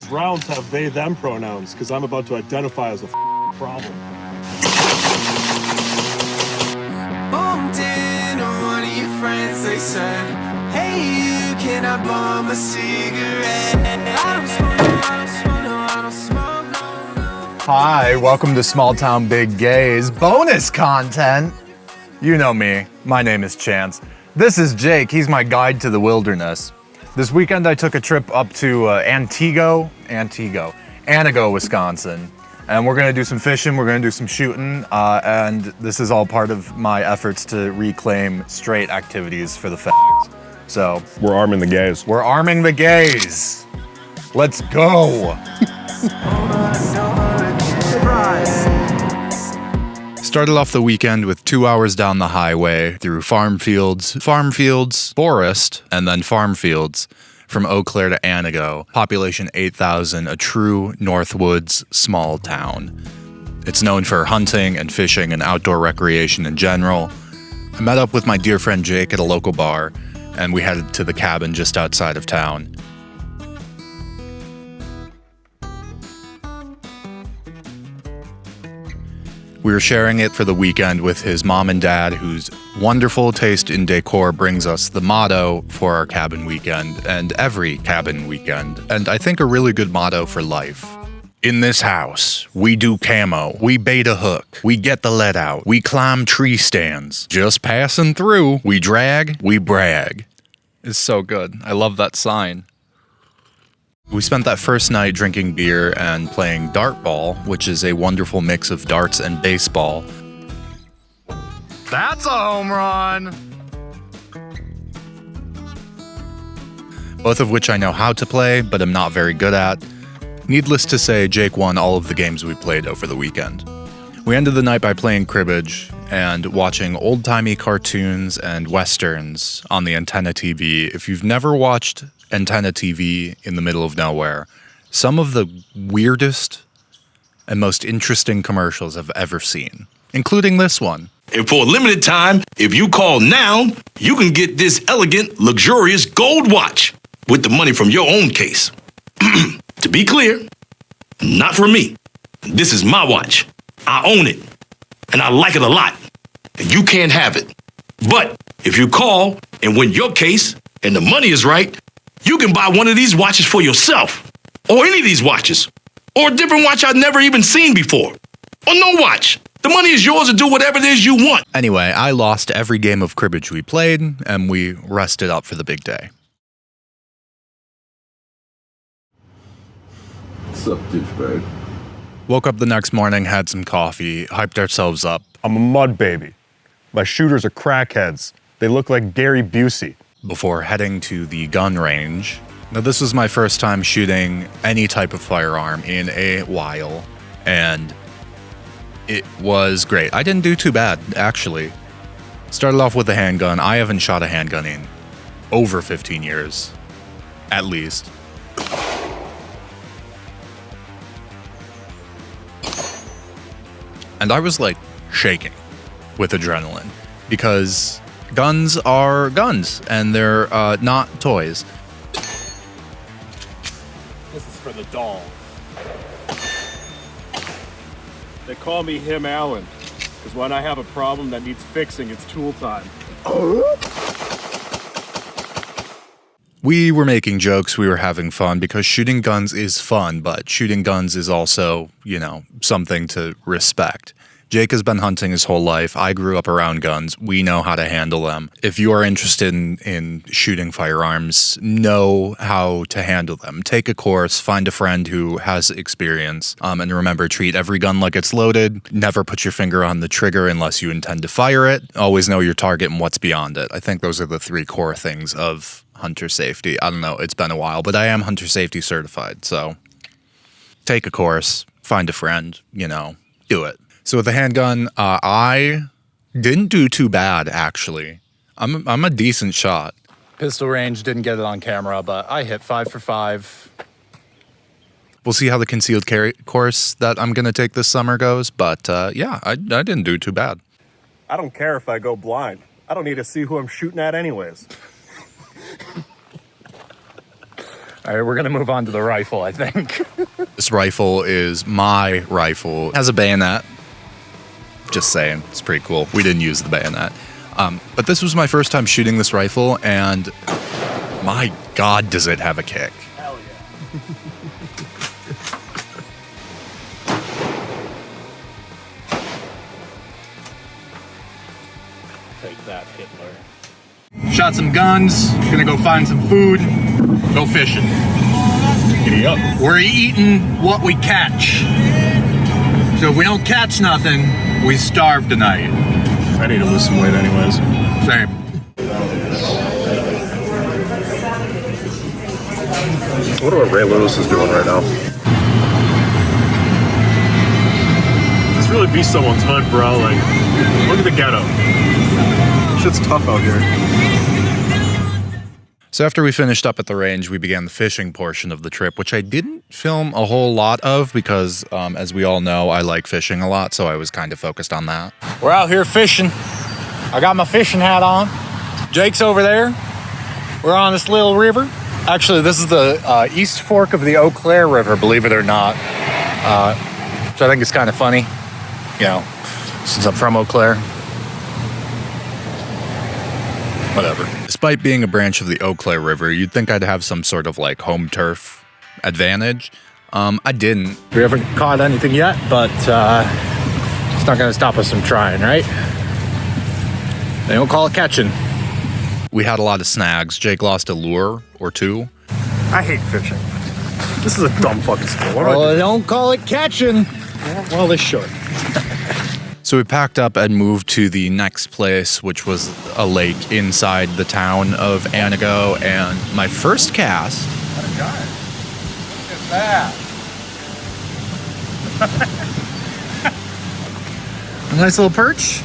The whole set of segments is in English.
rounds have they, them pronouns, because I'm about to identify as a problem. Bumped into one of your friends, they said, hey, you, can I bum a cigarette? I don't smoke, I don't smoke, no, I don't smoke, no. Hi, welcome to Small Town Big Gays bonus content. You know me, my name is Chance. This is Jake, he's my guide to the wilderness. This weekend I took a trip up to Antigo, Wisconsin. And we're gonna do some fishing, we're gonna do some shooting, and this is all part of my efforts to reclaim straight activities for the fags. So, We're arming the gays. we're arming the gays. Let's go. Started off the weekend with 2 hours down the highway through farm fields, forest, and then farm fields from Eau Claire to Antigo. Population 8,000, a true Northwoods small town. It's known for hunting and fishing and outdoor recreation in general. I met up with my dear friend Jake at a local bar, and we headed to the cabin just outside of town. We were sharing it for the weekend with his mom and dad, whose wonderful taste in decor brings us the motto for our cabin weekend and every cabin weekend, and I think a really good motto for life. In this house, we do camo, we bait a hook, we get the lead out, we climb tree stands. Just passing through, we drag, we brag. It's so good. I love that sign. We spent that first night drinking beer and playing dartball, which is a wonderful mix of darts and baseball. That's a home run! Both of which I know how to play, but am not very good at. Needless to say, Jake won all of the games we played over the weekend. We ended the night by playing cribbage and watching old-timey cartoons and westerns on the Antenna TV. If you've never watched Antenna TV in the middle of nowhere, some of the weirdest and most interesting commercials I've ever seen, including this one. And for a limited time, if you call now, you can get this elegant, luxurious gold watch with the money from your own case. To be clear, not for me. This is my watch. I own it, and I like it a lot, and you can't have it. But if you call and win your case and the money is right, you can buy one of these watches for yourself, or any of these watches, or a different watch I've never even seen before, or no watch. The money is yours to do whatever it is you want. Anyway, I lost every game of cribbage we played, and we rested up for the big day. What's up, douchebag? Woke up the next morning, had some coffee, hyped ourselves up. I'm a mud baby. My shooters are crackheads. They look like Gary Busey. Before heading to the gun range. Now, this was my first time shooting any type of firearm in a while, and it was great. I didn't do too bad, actually. Started off with a handgun. I haven't shot a handgun in over 15 years, at least. And I was like shaking with adrenaline because guns are guns, and they're not toys. This is for the doll. They call me Him Allen, because when I have a problem that needs fixing, it's tool time. We were making jokes, we were having fun, because shooting guns is fun, but shooting guns is also, something to respect. Jake has been hunting his whole life. I grew up around guns. We know how to handle them. If you are interested in shooting firearms, know how to handle them. Take a course, find a friend who has experience, and remember, treat every gun like it's loaded. Never put your finger on the trigger unless you intend to fire it. Always know your target and what's beyond it. I think those are the three core things of hunter safety. I don't know, it's been a while, but I am hunter safety certified, so take a course, find a friend, do it. So with the handgun, I didn't do too bad, actually. I'm a decent shot. Pistol range, didn't get it on camera, but I hit 5 for 5. We'll see how the concealed carry course that I'm going to take this summer goes, but yeah, I didn't do too bad. I don't care if I go blind. I don't need to see who I'm shooting at anyways. All right, we're gonna move on to the rifle, I think. This rifle is my rifle. It has a bayonet. Just saying, it's pretty cool. We didn't use the bayonet. But this was my first time shooting this rifle, and my God, does it have a kick. Hell yeah. Take that, Hitler. Shot some guns, gonna go find some food, go fishing. Giddy up. We're eating what we catch. So if we don't catch nothing, we starve tonight. I need to lose some weight anyways. Same. I wonder what Ray Lewis is doing right now. This really be someone's hunt, bro. Like, look at the ghetto. Shit's tough out here. So after we finished up at the range, we began the fishing portion of the trip, which I didn't film a whole lot of because, as we all know, I like fishing a lot, so I was kind of focused on that. We're out here fishing. I got my fishing hat on. Jake's over there. We're on this little river. Actually, this is the East Fork of the Eau Claire River, believe it or not. So I think it's kind of funny, you know, since I'm from Eau Claire. Whatever. Despite being a branch of the Eau Claire River, you'd think I'd have some sort of like home turf advantage. I didn't. We haven't caught anything yet, but it's not going to stop us from trying, right? They don't call it catching. We had a lot of snags. Jake lost a lure or two. I hate fishing. This is a dumb fucking sport. What do Well, I they do? don't call it catching. Well, they should. So we packed up and moved to the next place, which was a lake inside the town of Antigo. And my first cast. What a guy. Look at that. A nice little perch.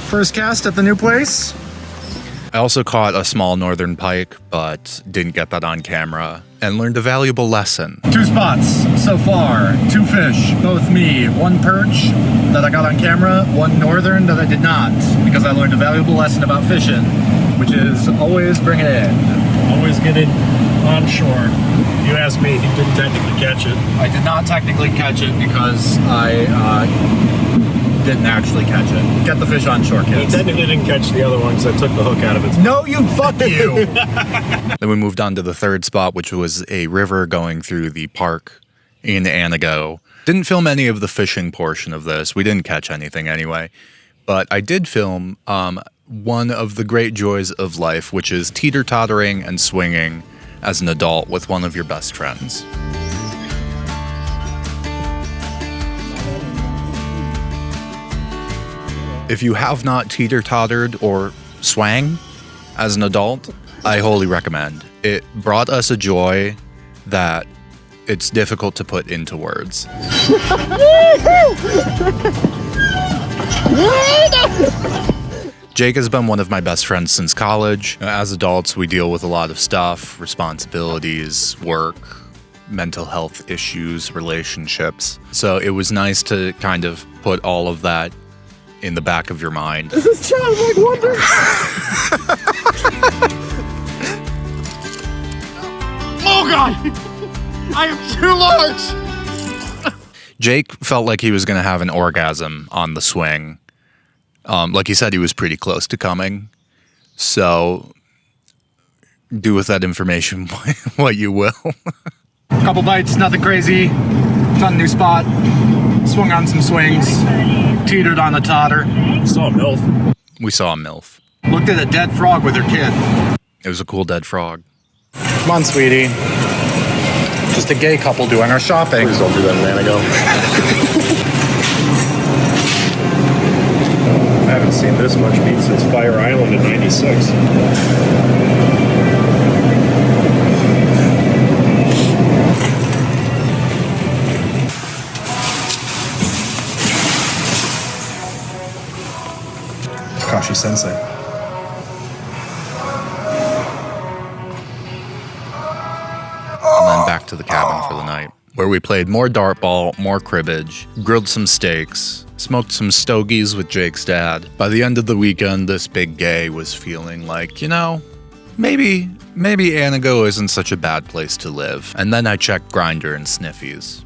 First cast at the new place. I also caught a small northern pike, but didn't get that on camera, and learned a valuable lesson. 2 spots so far, 2 fish, both me. 1 perch that I got on camera, 1 northern that I did not, because I learned a valuable lesson about fishing, which is always bring it in. Always get it on shore. You asked me, he didn't technically catch it. I did not technically catch it because I didn't actually catch it. Get the fish on shore, He kids. technically didn't catch the other one because I took the hook out of its mouth. No, you fuck you. Then we moved on to the third spot, which was a river going through the park in Antigo. Didn't film any of the fishing portion of this. We didn't catch anything anyway. But I did film one of the great joys of life, which is teeter-tottering and swinging as an adult with one of your best friends. If you have not teeter-tottered or swang as an adult, I wholly recommend. It brought us a joy that it's difficult to put into words. Jake has been one of my best friends since college. As adults, we deal with a lot of stuff, responsibilities, work, mental health issues, relationships. So it was nice to kind of put all of that in the back of your mind. This is childlike wonder. Oh God! I am too large! Jake felt like he was going to have an orgasm on the swing. Like he said, he was pretty close to coming. So do with that information what you will. Couple bites, nothing crazy. Found a new spot. Swung on some swings. Teetered on the totter. Saw a MILF. We saw a MILF. Looked at a dead frog with her kid. It was a cool dead frog. Come on, sweetie. Just a gay couple doing our shopping. Please don't do that in Antigo. I haven't seen this much meat since Fire Island in '96. Kashi Sensei. And then back to the cabin for the night, where we played more dartball, more cribbage, grilled some steaks, smoked some stogies with Jake's dad. By the end of the weekend, this big gay was feeling like, you know, maybe maybe Antigo isn't such a bad place to live. And then I checked Grindr and Sniffies.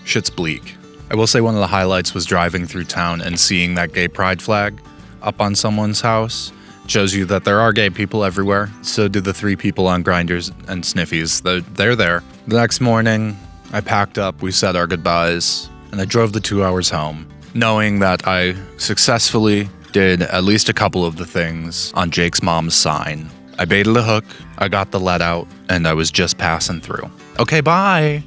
Shit's bleak. I will say one of the highlights was driving through town and seeing that gay pride flag up on someone's house. It shows you that there are gay people everywhere. So do the 3 people on Grindrs and Sniffies. They're there. The next morning, I packed up, we said our goodbyes, and I drove the 2 hours home, knowing that I successfully did at least a couple of the things on Jake's mom's sign. I baited a hook, I got the let out, and I was just passing through. Okay, bye!